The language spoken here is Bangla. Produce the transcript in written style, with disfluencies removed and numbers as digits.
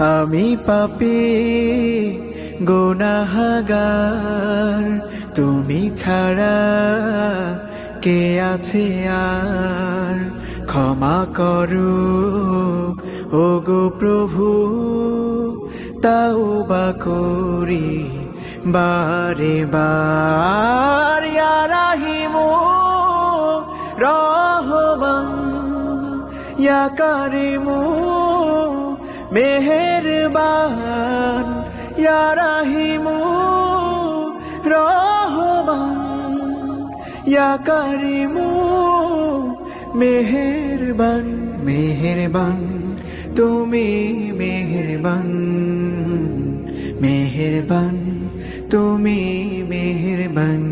আমি পাপী গুনাহগার, তুমি ছাড়া কে আছে আর? ক্ষমা করো ওগো প্রভু, তাওবা করি বারে বার। ইয়া রাহিমু রহমান, ইয়া কারিমু মেহেরবান, ইয়া রাহিমু রহমান, ইয়া কারিমু মেহেরবান। মেহেরবান তুমি মেহেরবান, মেহেরবান তুমি মেহেরবান।